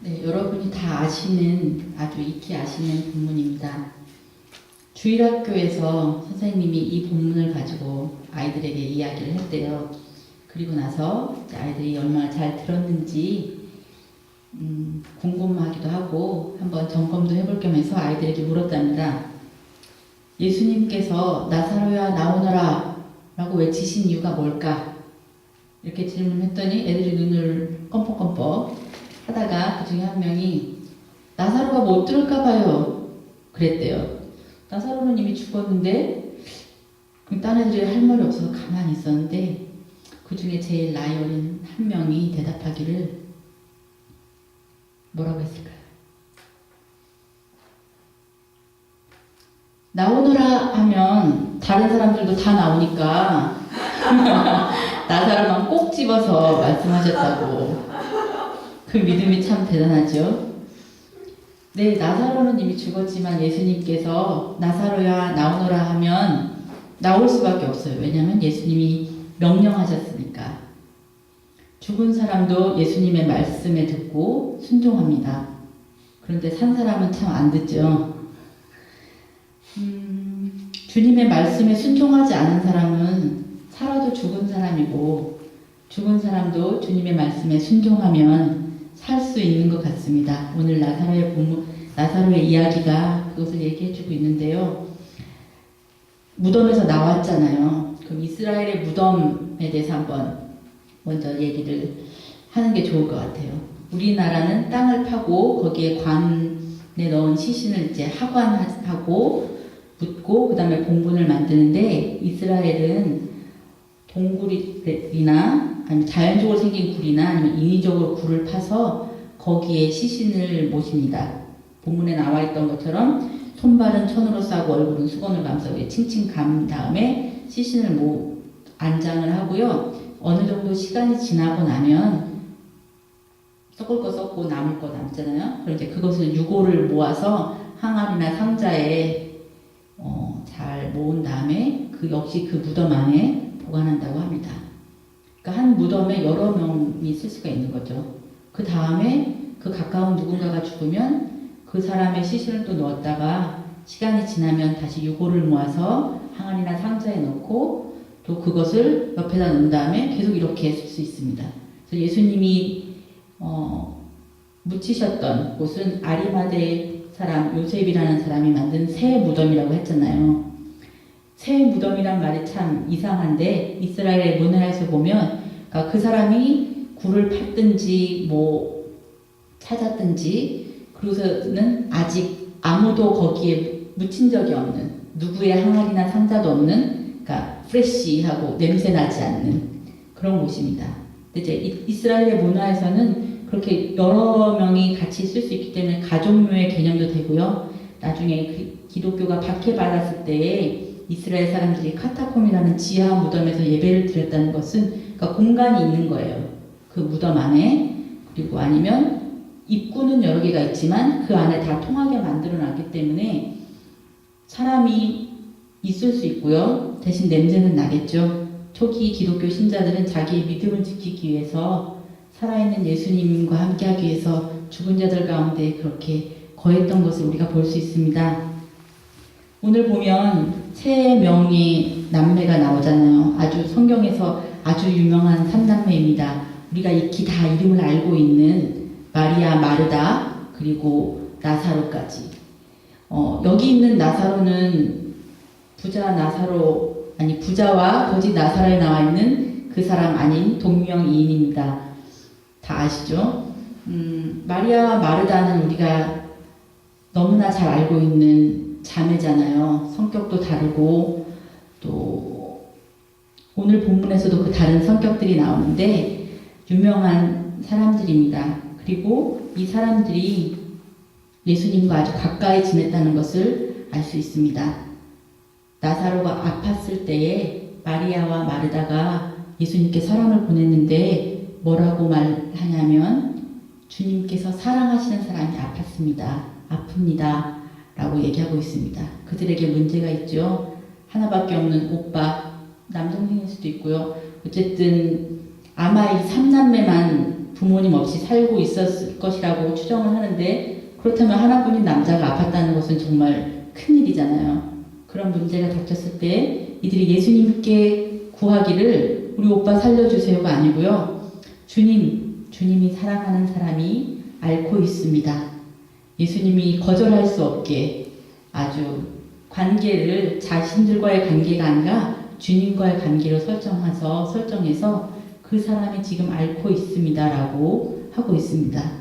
네, 여러분이 다 아시는, 아주 익히 아시는 본문입니다. 주일학교에서 선생님이 이 본문을 가지고 아이들에게 이야기를 했대요. 그리고 나서 아이들이 얼마나 잘 들었는지 궁금하기도 하고 한번 점검도 해볼 겸해서 아이들에게 물었답니다. 예수님께서 나사로야 나오너라 라고 외치신 이유가 뭘까? 이렇게 질문했더니 애들이 눈을 껌뻑껌뻑 하다가 그 중에 한 명이 나사로가 못 들을까 봐요 그랬대요. 나사로는 이미 죽었는데 딴 애들이 할 말이 없어서 가만히 있었는데 그 중에 제일 나이 어린 한 명이 대답하기를 뭐라고 했을까요? 나오너라 하면 다른 사람들도 다 나오니까 나사로만 꼭 집어서 말씀하셨다고. 그 믿음이 참 대단하죠. 네, 나사로는 이미 죽었지만 예수님께서 나사로야 나오너라 하면 나올 수밖에 없어요. 왜냐하면 예수님이 명령하셨으니까. 죽은 사람도 예수님의 말씀에 듣고 순종합니다. 그런데 산 사람은 참 안 듣죠. 주님의 말씀에 순종하지 않은 사람은 살아도 죽은 사람이고 죽은 사람도 주님의 말씀에 순종하면 살 수 있는 것 같습니다. 오늘 나사로의 이야기가 그것을 얘기해주고 있는데요. 무덤에서 나왔잖아요. 그럼 이스라엘의 무덤에 대해서 한번 먼저 얘기를 하는 게 좋을 것 같아요. 우리나라는 땅을 파고 거기에 관에 넣은 시신을 이제 하관하고 묻고 그 다음에 봉분을 만드는데 이스라엘은 동굴이나 아니면 자연적으로 생긴 굴이나 아니면 인위적으로 굴을 파서 거기에 시신을 모십니다. 본문에 나와 있던 것처럼 손발은 천으로 싸고 얼굴은 수건을 감싸 칭칭 감 다음에 시신을 안장을 하고요. 어느 정도 시간이 지나고 나면 썩을 거 썩고 남을 거 남잖아요. 그럼 이제 그것을 유골을 모아서 항아리나 상자에 잘 모은 다음에 그 역시 그 무덤 안에 보관한다고 합니다. 그러니까 한 무덤에 여러 명이 있을 수가 있는 거죠. 그 다음에 그 가까운 누군가가 죽으면 그 사람의 시신을 또 넣었다가 시간이 지나면 다시 유골을 모아서 항아리나 상자에 넣고 또 그것을 옆에다 놓은 다음에 계속 이렇게 쓸 수 있습니다. 그래서 예수님이 묻히셨던 곳은 아리마대 사람 요셉이라는 사람이 만든 새 무덤이라고 했잖아요. 새 무덤이란 말이 참 이상한데 이스라엘의 문화에서 보면 그러니까 그 사람이 굴을 팠든지 찾았든지 그러고서는 아직 아무도 거기에 묻힌 적이 없는 누구의 항아리나 상자도 없는 그러니까 프레쉬하고 냄새 나지 않는 그런 곳입니다. 근데 이제 이스라엘의 문화에서는 그렇게 여러 명이 같이 있을 수 있기 때문에 가족묘의 개념도 되고요. 나중에 기독교가 박해받았을 때에 이스라엘 사람들이 카타콤이라는 지하 무덤에서 예배를 드렸다는 것은 그러니까 공간이 있는 거예요. 그 무덤 안에. 그리고 아니면 입구는 여러 개가 있지만 그 안에 다 통하게 만들어 놨기 때문에 사람이 있을 수 있고요. 대신 냄새는 나겠죠. 초기 기독교 신자들은 자기의 믿음을 지키기 위해서 살아있는 예수님과 함께하기 위해서 죽은 자들 가운데 그렇게 거했던 것을 우리가 볼 수 있습니다. 오늘 보면 세 명의 남매가 나오잖아요. 아주 성경에서 아주 유명한 삼남매입니다. 우리가 익히 다 이름을 알고 있는 마리아, 마르다, 그리고 나사로까지. 여기 있는 나사로는 부자와 거짓 나사로에 나와 있는 그 사람 아닌 동명이인입니다. 다 아시죠? 마리아와 마르다는 우리가 너무나 잘 알고 있는 자매잖아요. 성격도 다르고 또 오늘 본문에서도 그 다른 성격들이 나오는데 유명한 사람들입니다. 그리고 이 사람들이 예수님과 아주 가까이 지냈다는 것을 알 수 있습니다. 나사로가 아팠을 때에 마리아와 마르다가 예수님께 사람을 보냈는데 뭐라고 말하냐면 주님께서 사랑하시는 사람이 아픕니다. 라고 얘기하고 있습니다. 그들에게 문제가 있죠. 하나밖에 없는 오빠, 남동생일 수도 있고요. 어쨌든 아마 이 삼남매만 부모님 없이 살고 있었을 것이라고 추정을 하는데, 그렇다면 하나뿐인 남자가 아팠다는 것은 정말 큰일이잖아요. 그런 문제가 닥쳤을 때 이들이 예수님께 구하기를 우리 오빠 살려주세요가 아니고요. 주님이 사랑하는 사람이 앓고 있습니다. 예수님이 거절할 수 없게 아주 관계를 자신들과의 관계가 아니라 주님과의 관계로 설정해서 그 사람이 지금 앓고 있습니다라고 하고 있습니다.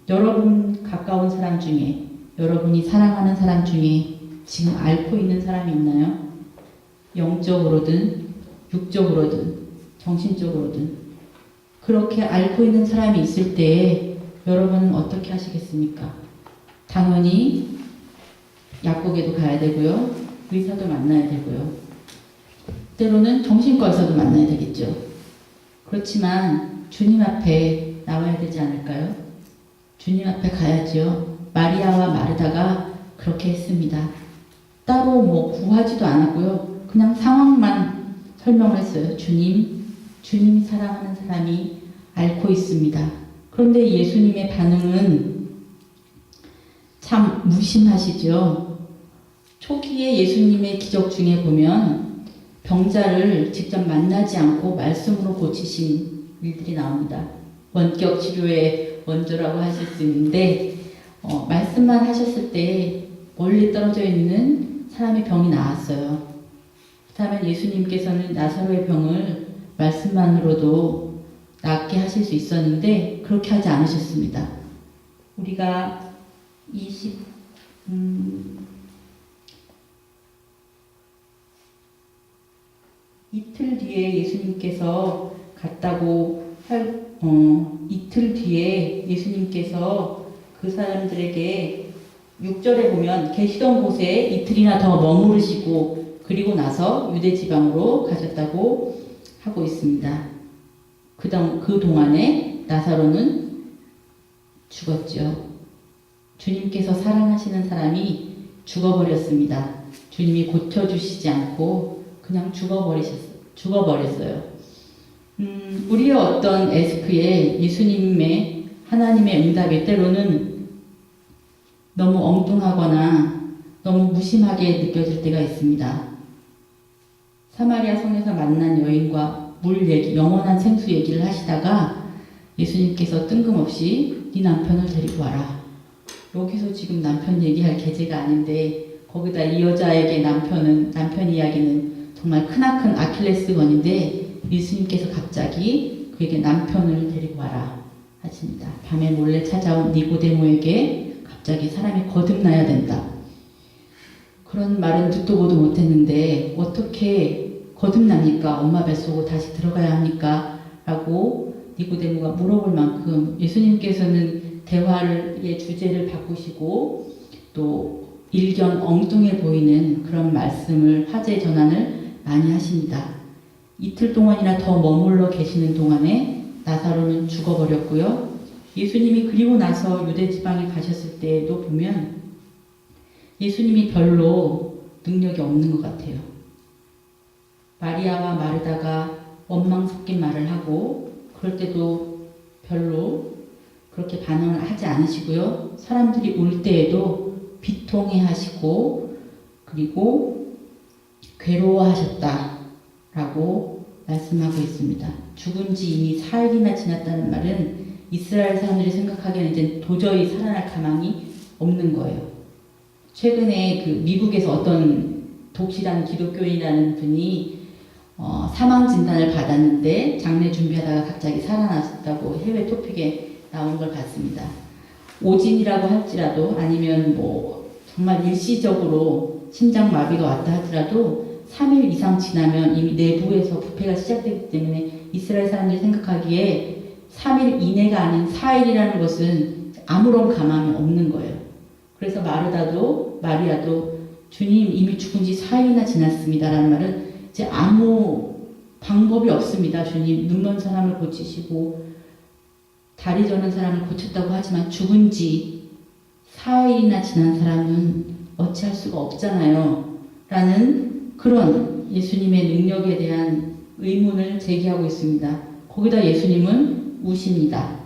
여러분 가까운 사람 중에, 여러분이 사랑하는 사람 중에 지금 앓고 있는 사람이 있나요? 영적으로든 육적으로든 정신적으로든 그렇게 앓고 있는 사람이 있을 때 여러분은 어떻게 하시겠습니까? 당연히 약국에도 가야 되고요. 의사도 만나야 되고요. 때로는 정신과 의사도 만나야 되겠죠. 그렇지만 주님 앞에 나와야 되지 않을까요? 주님 앞에 가야지요. 마리아와 마르다가 그렇게 했습니다. 따로 뭐 구하지도 않았고요. 그냥 상황만 설명을 했어요. 주님이 사랑하는 사람이 앓고 있습니다. 그런데 예수님의 반응은 참 무심하시죠. 초기에 예수님의 기적 중에 보면 병자를 직접 만나지 않고 말씀으로 고치신 일들이 나옵니다. 원격 치료의 원조라고 하실 수 있는데 말씀만 하셨을 때 멀리 떨어져 있는 사람의 병이 나았어요. 그렇다면 예수님께서는 나사로의 병을 말씀만으로도 낫게 하실 수 있었는데 그렇게 하지 않으셨습니다. 우리가 이틀 뒤에 예수님께서 갔다고 이틀 뒤에 예수님께서 그 사람들에게 6절에 보면 계시던 곳에 이틀이나 더 머무르시고 그리고 나서 유대 지방으로 가셨다고 하고 있습니다. 그 동안에 나사로는 죽었죠. 주님께서 사랑하시는 사람이 죽어버렸습니다. 주님이 고쳐주시지 않고 그냥 죽어버렸어요. 우리의 어떤 에스크에 예수님의 하나님의 응답이 때로는 너무 엉뚱하거나 너무 무심하게 느껴질 때가 있습니다. 사마리아 성에서 만난 여인과 물 얘기, 영원한 생수 얘기를 하시다가 예수님께서 뜬금없이 네 남편을 데리고 와라. 여기서 지금 남편 얘기할 계제가 아닌데 거기다 이 여자에게 남편 이야기는 정말 크나큰 아킬레스건인데 예수님께서 갑자기 그에게 남편을 데리고 와라 하십니다. 밤에 몰래 찾아온 니고데모에게 갑자기 사람이 거듭나야 된다. 그런 말은 듣도 보도 못했는데 어떻게 거듭납니까? 엄마 뱃속으로 다시 들어가야 합니까? 라고 니고데모가 물어볼 만큼 예수님께서는 대화의 주제를 바꾸시고 또 일견 엉뚱해 보이는 그런 말씀을 화제 전환을 많이 하십니다. 이틀 동안이나 더 머물러 계시는 동안에 나사로는 죽어버렸고요. 예수님이 그리고 나서 유대 지방에 가셨을 때도 보면 예수님이 별로 능력이 없는 것 같아요. 마리아와 마르다가 원망 섞인 말을 하고 그럴 때도 별로 그렇게 반응을 하지 않으시고요. 사람들이 울 때에도 비통해 하시고 그리고 괴로워하셨다라고 말씀하고 있습니다. 죽은 지 이미 4일이나 지났다는 말은 이스라엘 사람들이 생각하기에는 이제 도저히 살아날 가망이 없는 거예요. 최근에 그 미국에서 어떤 독실한 기독교인이라는 분이 사망 진단을 받았는데 장례 준비하다가 갑자기 살아났다고 해외 토픽에 나온 걸 봤습니다. 오진이라고 할지라도 아니면 뭐 정말 일시적으로 심장마비가 왔다 하더라도 3일 이상 지나면 이미 내부에서 부패가 시작되기 때문에 이스라엘 사람들이 생각하기에 3일 이내가 아닌 4일이라는 것은 아무런 가망이 없는 거예요. 그래서 마리아도 주님 이미 죽은 지 4일이나 지났습니다라는 말은 이제 아무 방법이 없습니다. 주님 눈먼 사람을 고치시고 다리 저는 사람을 고쳤다고 하지만 죽은 지 4일이나 지난 사람은 어찌할 수가 없잖아요. 라는 그런 예수님의 능력에 대한 의문을 제기하고 있습니다. 거기다 예수님은 우십니다.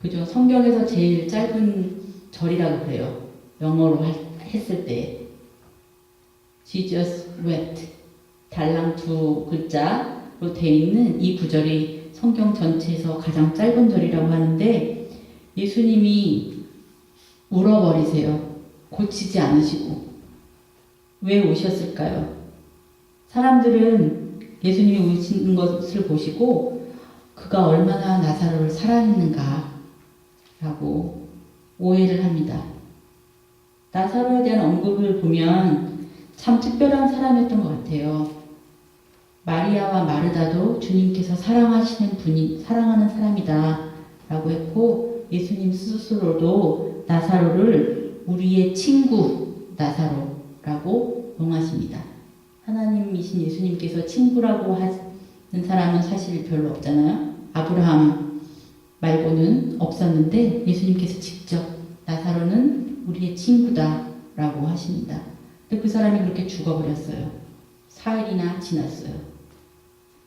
그죠? 성경에서 제일 짧은 절이라고 그래요. 영어로 했을 때. Jesus wept. 달랑 두 글자로 되어 있는 이 구절이 성경 전체에서 가장 짧은 절이라고 하는데 예수님이 울어버리세요. 고치지 않으시고. 왜 오셨을까요? 사람들은 예수님이 우시는 것을 보시고 그가 얼마나 나사로를 사랑했는가 라고 오해를 합니다. 나사로에 대한 언급을 보면 참 특별한 사람이었던 것 같아요. 마리아와 마르다도 주님께서 사랑하는 사람이다 라고 했고 예수님 스스로도 나사로를 우리의 친구 나사로라고 용하십니다. 하나님이신 예수님께서 친구라고 하는 사람은 사실 별로 없잖아요. 아브라함 말고는 없었는데 예수님께서 직접 나사로는 우리의 친구다라고 하십니다. 근데 그 사람이 그렇게 죽어버렸어요. 4일이나 지났어요.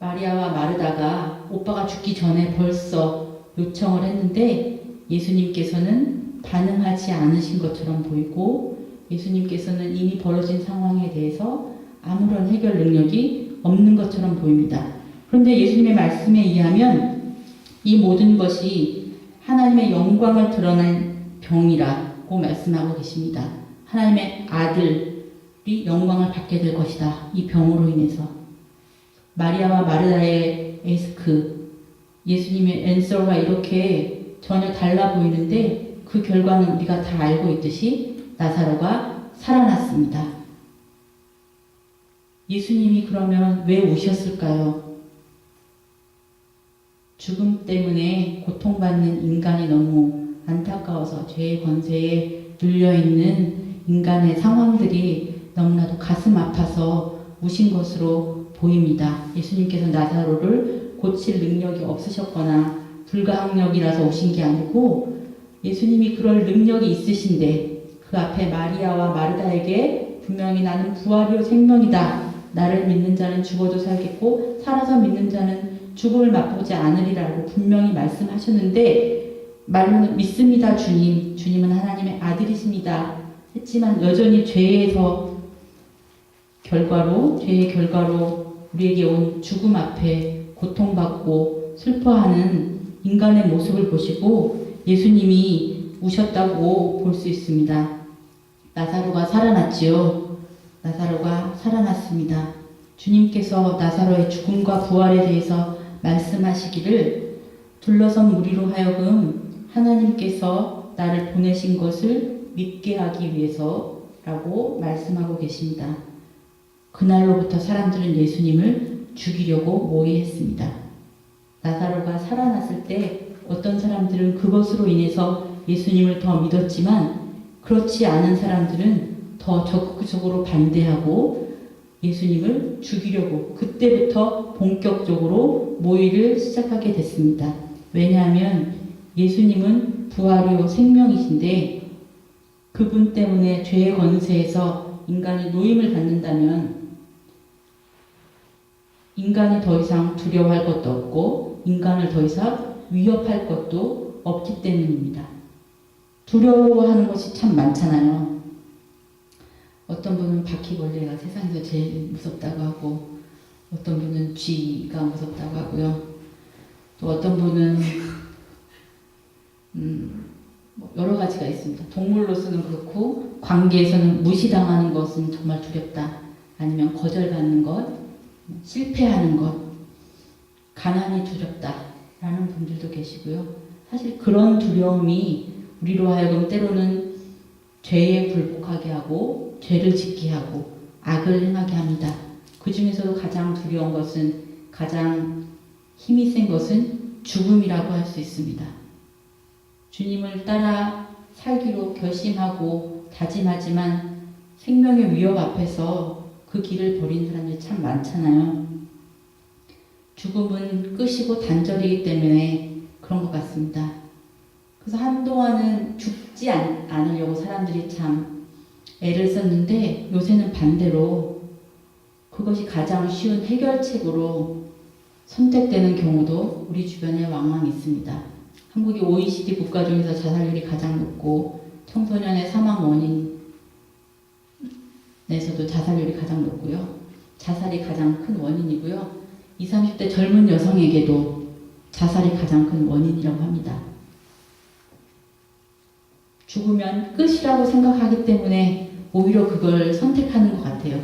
마리아와 마르다가 오빠가 죽기 전에 벌써 요청을 했는데 예수님께서는 반응하지 않으신 것처럼 보이고 예수님께서는 이미 벌어진 상황에 대해서 아무런 해결 능력이 없는 것처럼 보입니다. 그런데 예수님의 말씀에 의하면 이 모든 것이 하나님의 영광을 드러낸 병이라고 말씀하고 계십니다. 하나님의 아들이 영광을 받게 될 것이다. 이 병으로 인해서. 마리아와 마르다의 예수님의 앤서가 이렇게 전혀 달라 보이는데 그 결과는 우리가 다 알고 있듯이 나사로가 살아났습니다. 예수님이 그러면 왜 오셨을까요? 죽음 때문에 고통받는 인간이 너무 안타까워서 죄의 권세에 눌려있는 인간의 상황들이 너무나도 가슴 아파서 오신 것으로 보입니다. 예수님께서 나사로를 고칠 능력이 없으셨거나 불가항력이라서 오신 게 아니고 예수님이 그럴 능력이 있으신데 그 앞에 마리아와 마르다에게 분명히 나는 부활이요 생명이다. 나를 믿는 자는 죽어도 살겠고 살아서 믿는 자는 죽음을 맛보지 않으리라고 분명히 말씀하셨는데 말로는 믿습니다 주님. 주님은 하나님의 아들이십니다. 했지만 여전히 죄의 결과로 우리에게 온 죽음 앞에 고통받고 슬퍼하는 인간의 모습을 보시고 예수님이 우셨다고 볼 수 있습니다. 나사로가 살아났지요. 나사로가 살아났습니다. 주님께서 나사로의 죽음과 부활에 대해서 말씀하시기를 둘러선 무리로 하여금 하나님께서 나를 보내신 것을 믿게 하기 위해서라고 말씀하고 계십니다. 그날로부터 사람들은 예수님을 죽이려고 모의했습니다. 나사로가 살아났을 때 어떤 사람들은 그것으로 인해서 예수님을 더 믿었지만 그렇지 않은 사람들은 더 적극적으로 반대하고 예수님을 죽이려고 그때부터 본격적으로 모의를 시작하게 됐습니다. 왜냐하면 예수님은 부활이요 생명이신데 그분 때문에 죄의 권세에서 인간이 노임을 받는다면 인간이 더 이상 두려워할 것도 없고 인간을 더 이상 위협할 것도 없기 때문입니다. 두려워하는 것이 참 많잖아요. 어떤 분은 바퀴벌레가 세상에서 제일 무섭다고 하고 어떤 분은 쥐가 무섭다고 하고요. 또 어떤 분은 여러 가지가 있습니다. 동물로서는 그렇고 관계에서는 무시당하는 것은 정말 두렵다. 아니면 거절받는 것, 실패하는 것, 가난이 두렵다라는 분들도 계시고요. 사실 그런 두려움이 우리로 하여금 때로는 죄에 굴복하게 하고 죄를 짓게 하고 악을 행하게 합니다. 그 중에서도 가장 두려운 것은 가장 힘이 센 것은 죽음이라고 할 수 있습니다. 주님을 따라 살기로 결심하고 다짐하지만 생명의 위협 앞에서 그 길을 버린 사람들이 참 많잖아요. 죽음은 끝이고 단절이기 때문에 그런 것 같습니다. 그래서 한동안은 죽지 않으려고 사람들이 참 애를 썼는데 요새는 반대로 그것이 가장 쉬운 해결책으로 선택되는 경우도 우리 주변에 왕왕 있습니다. 한국이 OECD 국가 중에서 자살률이 가장 높고 청소년의 사망 원인에서도 자살률이 가장 높고요. 자살이 가장 큰 원인이고요. 20, 30대 젊은 여성에게도 자살이 가장 큰 원인이라고 합니다. 죽으면 끝이라고 생각하기 때문에 오히려 그걸 선택하는 것 같아요.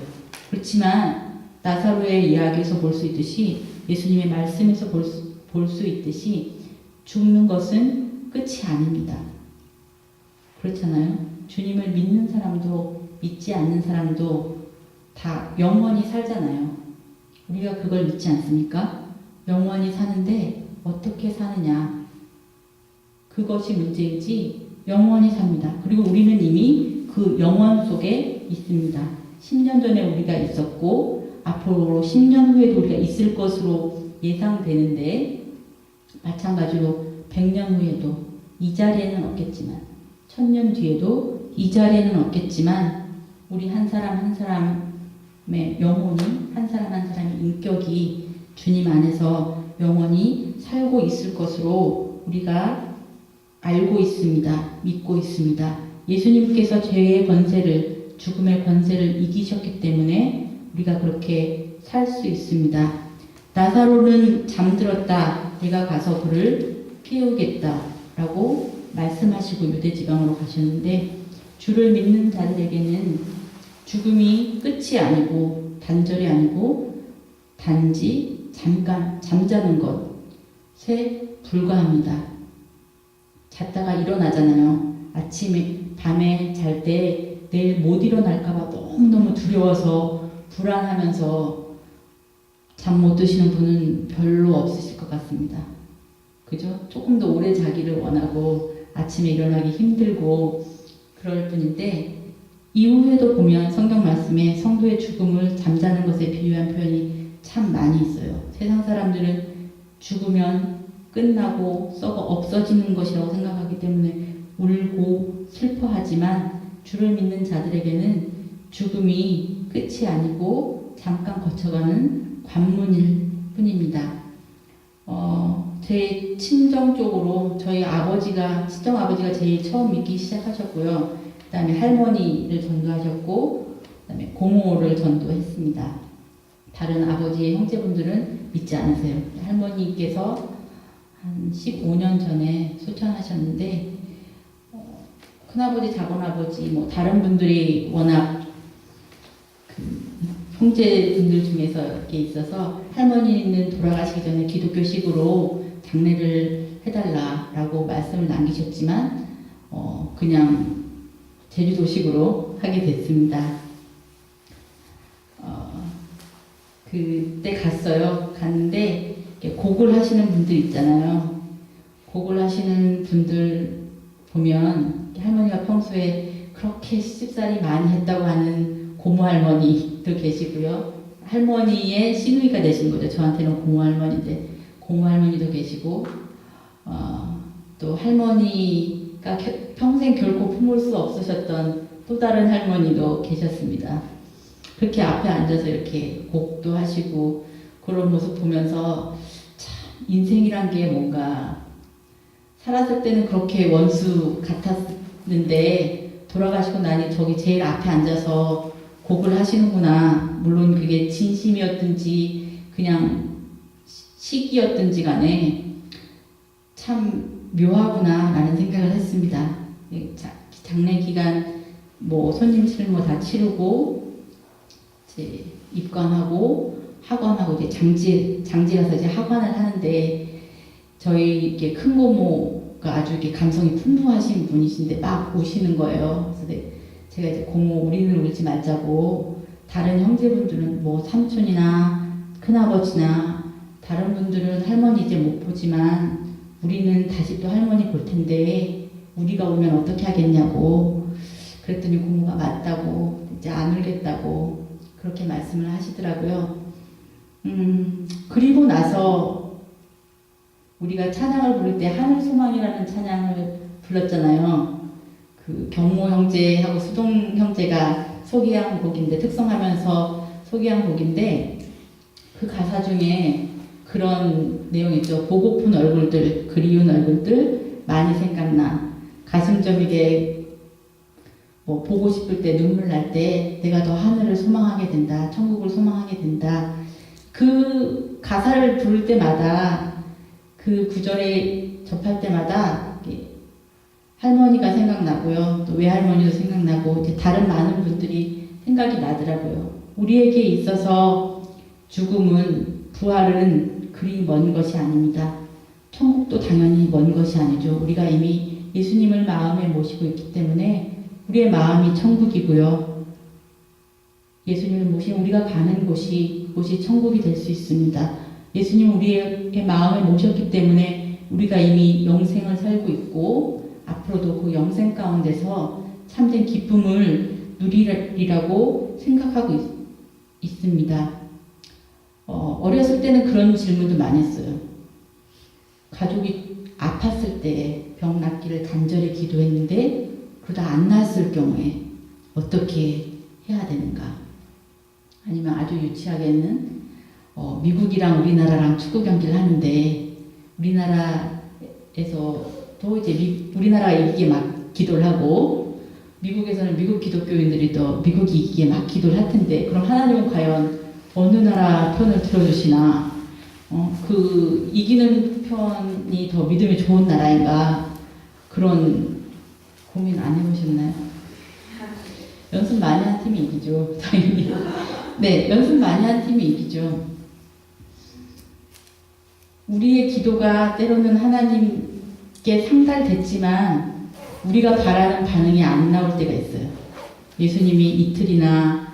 그렇지만 나사로의 이야기에서 볼 수 있듯이 예수님의 말씀에서 볼 수 있듯이 죽는 것은 끝이 아닙니다. 그렇잖아요. 주님을 믿는 사람도 믿지 않는 사람도 다 영원히 살잖아요. 우리가 그걸 믿지 않습니까? 영원히 사는데 어떻게 사느냐. 그것이 문제이지 영원히 삽니다. 그리고 우리는 이미 그 영원 속에 있습니다. 10년 전에 우리가 있었고 앞으로 10년 후에도 우리가 있을 것으로 예상되는데 마찬가지로 100년 후에도 이 자리에는 없겠지만 1000년 뒤에도 이 자리에는 없겠지만 우리 한 사람 한 사람의 영혼이 한 사람 한 사람의 인격이 주님 안에서 영원히 살고 있을 것으로 우리가 알고 있습니다. 믿고 있습니다. 예수님께서 죄의 권세를 죽음의 권세를 이기셨기 때문에 우리가 그렇게 살 수 있습니다. 나사로는 잠들었다. 내가 가서 그를 깨우겠다라고 말씀하시고 유대지방으로 가셨는데 주를 믿는 자들에게는 죽음이 끝이 아니고 단절이 아니고 단지 잠깐 잠자는 것에 불과합니다. 잤다가 일어나잖아요. 아침에 밤에 잘 때 내일 못 일어날까봐 너무너무 두려워서 불안하면서 잠 못 드시는 분은 별로 없으실 것 같습니다. 그죠? 조금 더 오래 자기를 원하고 아침에 일어나기 힘들고 그럴 뿐인데 이후에도 보면 성경 말씀에 성도의 죽음을 잠자는 것에 비유한 표현이 참 많이 있어요. 세상 사람들은 죽으면 끝나고 썩어 없어지는 것이라고 생각하기 때문에 울고 슬퍼하지만 주를 믿는 자들에게는 죽음이 끝이 아니고 잠깐 거쳐가는 관문일 뿐입니다. 제 친정 쪽으로 저희 친정 아버지가 제일 처음 믿기 시작하셨고요. 그 다음에 할머니를 전도하셨고, 그 다음에 고모를 전도했습니다. 다른 아버지의 형제분들은 믿지 않으세요. 할머니께서 한 15년 전에 소천하셨는데, 큰아버지, 작은아버지, 다른 분들이 워낙 형제분들 중에서 이렇게 있어서 할머니는 돌아가시기 전에 기독교식으로 장례를 해달라라고 말씀을 남기셨지만 그냥 제주도식으로 하게 됐습니다. 그때 갔는데 곡을 하시는 분들 있잖아요. 곡을 하시는 분들 보면 할머니가 평소에 그렇게 시집살이 많이 했다고 하는 고모 할머니도 계시고요. 할머니의 시누이가 되신 거죠. 저한테는 고모 할머니인데 고모 할머니도 계시고 또 할머니가 평생 결코 품을 수 없으셨던 또 다른 할머니도 계셨습니다. 그렇게 앞에 앉아서 이렇게 곡도 하시고 그런 모습 보면서 참 인생이란 게 뭔가 살았을 때는 그렇게 원수 같았는데 돌아가시고 나니 저기 제일 앞에 앉아서 곡을 하시는구나. 물론 그게 진심이었든지 그냥 시기였든지 간에 참 묘하구나 라는 생각을 했습니다. 장례 기간 손님 실무 다 치르고 이제 입관하고 학원하고 이제 장지라서 이제 학원을 하는데 저희 이렇게 큰 고모가 아주 이렇게 감성이 풍부하신 분이신데 막 우시는 거예요. 그래서 제가 이제 고모 우리는 울지 말자고 다른 형제분들은 삼촌이나 큰아버지나 다른 분들은 할머니 이제 못 보지만 우리는 다시 또 할머니 볼 텐데 우리가 오면 어떻게 하겠냐고 그랬더니 고모가 맞다고 이제 안 울겠다고 그렇게 말씀을 하시더라고요. 그리고 나서 우리가 찬양을 부를 때 하늘소망이라는 찬양을 불렀잖아요. 그 경모 형제하고 수동 형제가 소개한 곡인데 특성하면서 소개한 곡인데 그 가사 중에 그런 내용이죠. 보고픈 얼굴들, 그리운 얼굴들 많이 생각나. 가슴 저리게 뭐 보고 싶을 때 눈물 날 때 내가 더 하늘을 소망하게 된다. 천국을 소망하게 된다. 그 가사를 부를 때마다 그 구절에 접할 때마다 할머니가 생각나고요. 또 외할머니도 생각나고 이제 다른 많은 분들이 생각이 나더라고요. 우리에게 있어서 죽음은 부활은 그리 먼 것이 아닙니다. 천국도 당연히 먼 것이 아니죠. 우리가 이미 예수님을 마음에 모시고 있기 때문에 우리의 마음이 천국이고요. 예수님을 모신 우리가 가는 곳이 그곳이 천국이 될 수 있습니다. 예수님 우리의 마음에 모셨기 때문에 우리가 이미 영생을 살고 있고 앞으로도 그 영생 가운데서 참된 기쁨을 누리리라고 생각하고 있습니다. 어렸을 때는 그런 질문도 많이 했어요. 가족이 아팠을 때 병 낫기를 간절히 기도했는데 그러다 안 나았을 경우에 어떻게 해야 되는가? 아니면 아주 유치하게는 미국이랑 우리나라랑 축구 경기를 하는데 우리나라에서 또 이제 우리나라가 이기게 막 기도를 하고 미국에서는 미국 기독교인들이 또 미국이 이기게 막 기도를 할 텐데 그럼 하나님은 과연 어느 나라 편을 들어주시나? 그 이기는 편이 더 믿음이 좋은 나라인가? 그런 고민 안 해보셨나요? 연습 많이 한 팀이 이기죠, 당연히. 네, 연습 많이 한 팀이 이기죠. 우리의 기도가 때로는 하나님께 상달됐지만 우리가 바라는 반응이 안 나올 때가 있어요. 예수님이 이틀이나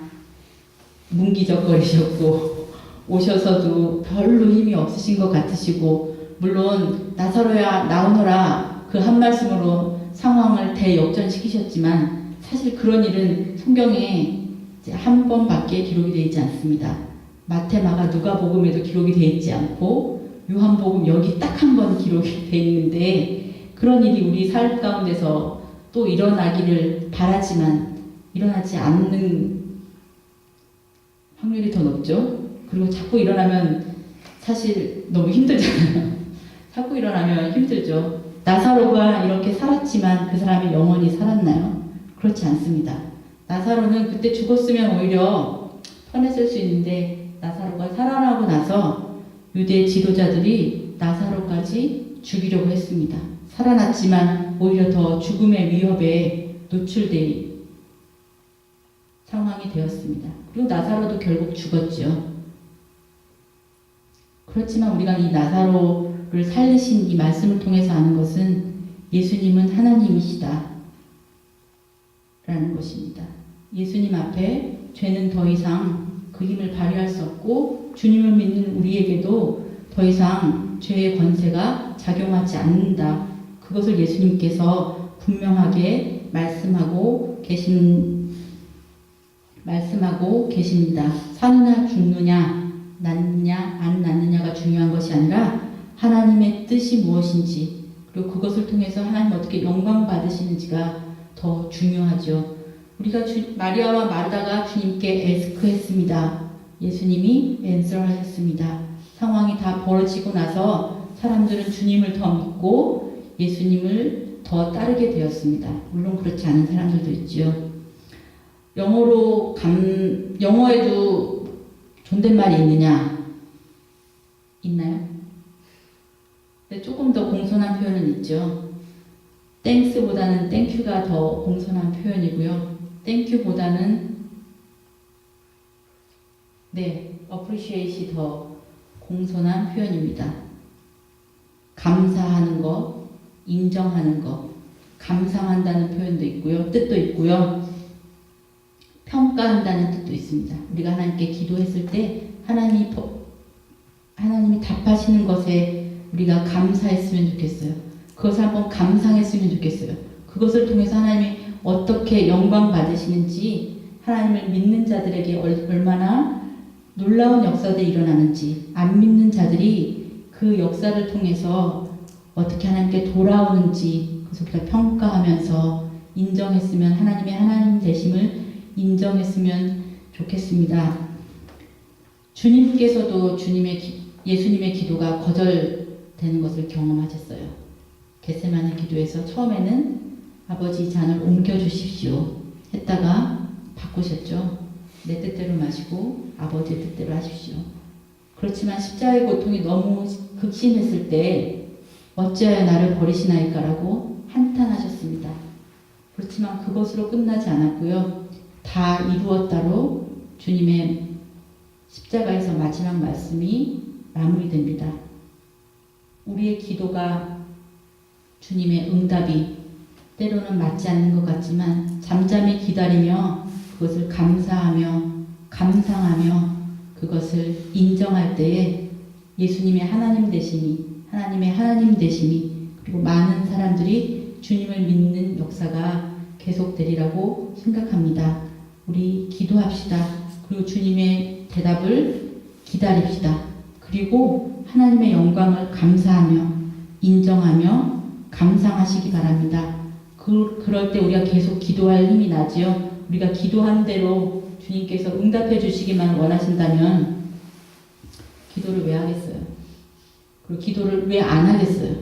문기적거리셨고 오셔서도 별로 힘이 없으신 것 같으시고 물론 나사로야 나오너라 그 한 말씀으로 상황을 대역전시키셨지만 사실 그런 일은 성경에 한 번밖에 기록이 되어 있지 않습니다. 마태, 마가, 누가복음에도 기록이 되어 있지 않고 요한복음 여기 딱 한 번 기록이 되어 있는데 그런 일이 우리 삶 가운데서 또 일어나기를 바라지만 일어나지 않는 확률이 더 높죠. 그리고 자꾸 일어나면 사실 너무 힘들잖아요. 자꾸 일어나면 힘들죠. 나사로가 이렇게 살았지만 그 사람이 영원히 살았나요? 그렇지 않습니다. 나사로는 그때 죽었으면 오히려 편했을 수 있는데 나사로가 살아나고 나서 유대 지도자들이 나사로까지 죽이려고 했습니다. 살아났지만 오히려 더 죽음의 위협에 노출될 상황이 되었습니다. 그리고 나사로도 결국 죽었죠. 그렇지만 우리가 이 나사로를 살리신 이 말씀을 통해서 아는 것은 예수님은 하나님이시다 라는 것입니다. 예수님 앞에 죄는 더 이상 그 힘을 발휘할 수 없고 주님을 믿는 우리에게도 더 이상 죄의 권세가 작용하지 않는다. 그것을 예수님께서 분명하게 말씀하고 계십니다. 사느냐 죽느냐 낫느냐 안 낫느냐가 중요한 것이 아니라 하나님의 뜻이 무엇인지 그리고 그것을 통해서 하나님 어떻게 영광 받으시는지가 더 중요하죠. 우리가 마리아와 마르다가 주님께 에스크했습니다. 예수님이 앤서하셨습니다. 상황이 다 벌어지고 나서 사람들은 주님을 더 믿고 예수님을 더 따르게 되었습니다. 물론 그렇지 않은 사람들도 있죠. 영어에도 존댓말이 있느냐? 있나요? 근데 조금 더 공손한 표현은 있죠. 땡스보다는 땡큐가 더 공손한 표현이고요. 땡큐보다는 appreciate이 더 공손한 표현입니다. 감사하는 거, 인정하는 거, 감상한다는 표현도 있고요. 뜻도 있고요. 평가한다는 뜻도 있습니다. 우리가 하나님께 기도했을 때 하나님이 답하시는 것에 우리가 감사했으면 좋겠어요. 그것을 한번 감상했으면 좋겠어요. 그것을 통해서 하나님이 어떻게 영광 받으시는지 하나님을 믿는 자들에게 얼마나 놀라운 역사들이 일어나는지 안 믿는 자들이 그 역사를 통해서 어떻게 하나님께 돌아오는지 그것을 우리가 평가하면서 인정했으면 하나님의 하나님 되심을 인정했으면 좋겠습니다. 주님께서도 주님의 예수님의 기도가 거절되는 것을 경험하셨어요. 겟세마네 기도에서 처음에는 아버지 이 잔을 옮겨주십시오 했다가 바꾸셨죠. 내 뜻대로 마시고 아버지의 뜻대로 하십시오. 그렇지만 십자가의 고통이 너무 극심했을 때 어찌하여 나를 버리시나이까라고 한탄하셨습니다. 그렇지만 그것으로 끝나지 않았고요. 다 이루었다로 주님의 십자가에서 마지막 말씀이 마무리됩니다. 우리의 기도가 주님의 응답이 때로는 맞지 않는 것 같지만 잠잠히 기다리며 그것을 감사하며 감상하며 그것을 인정할 때에 예수님의 하나님 되심이 하나님의 하나님 되심이 그리고 많은 사람들이 주님을 믿는 역사가 계속되리라고 생각합니다. 우리 기도합시다. 그리고 주님의 대답을 기다립시다. 그리고 하나님의 영광을 감사하며 인정하며 감상하시기 바랍니다. 그럴 때 우리가 계속 기도할 힘이 나지요. 우리가 기도한 대로 주님께서 응답해 주시기만 원하신다면 기도를 왜 하겠어요? 그리고 기도를 왜 안 하겠어요?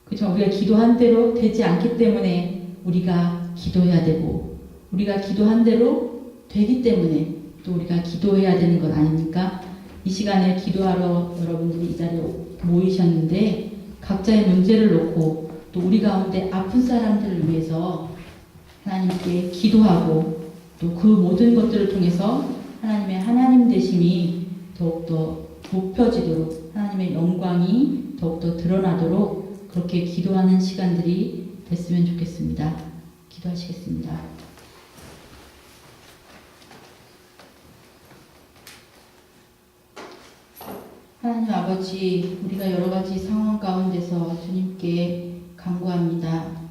그렇죠? 우리가 기도한 대로 되지 않기 때문에 우리가 기도해야 되고 우리가 기도한 대로 되기 때문에 또 우리가 기도해야 되는 것 아닙니까? 이 시간에 기도하러 여러분들이 이 자리에 모이셨는데 각자의 문제를 놓고 또 우리 가운데 아픈 사람들을 위해서 하나님께 기도하고 또 그 모든 것들을 통해서 하나님의 하나님 되심이 더욱더 높여지도록 하나님의 영광이 더욱더 드러나도록 그렇게 기도하는 시간들이 됐으면 좋겠습니다. 기도하시겠습니다. 하나님 아버지, 우리가 여러 가지 상황 가운데서 주님께 간구합니다.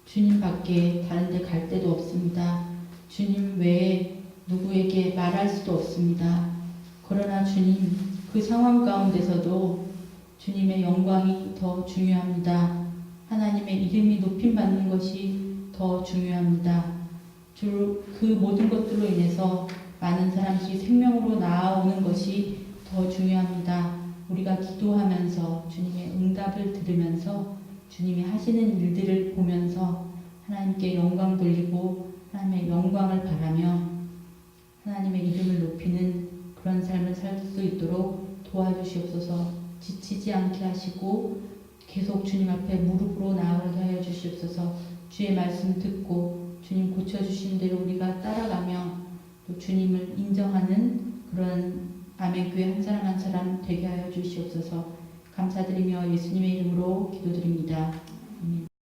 주님 밖에 다른 데 갈 데도 없습니다. 주님 외에 누구에게 말할 수도 없습니다. 그러나 주님, 그 상황 가운데서도 주님의 영광이 더 중요합니다. 하나님의 이름이 높임받는 것이 더 중요합니다. 그 모든 것들로 인해서 많은 사람들이 생명으로 나아오는 것이 더 중요합니다. 우리가 기도하면서 주님의 응답을 들으면서 주님이 하시는 일들을 보면서 하나님께 영광 돌리고 하나님의 영광을 바라며 하나님의 이름을 높이는 그런 삶을 살 수 있도록 도와주시옵소서. 지치지 않게 하시고 계속 주님 앞에 무릎으로 나아가게 하여 주시옵소서. 주의 말씀 듣고 주님 고쳐주신 대로 우리가 따라가며 또 주님을 인정하는 그런 아멘교회 한 사람 한 사람 되게 하여 주시옵소서. 감사드리며 예수님의 이름으로 기도드립니다. 아멘.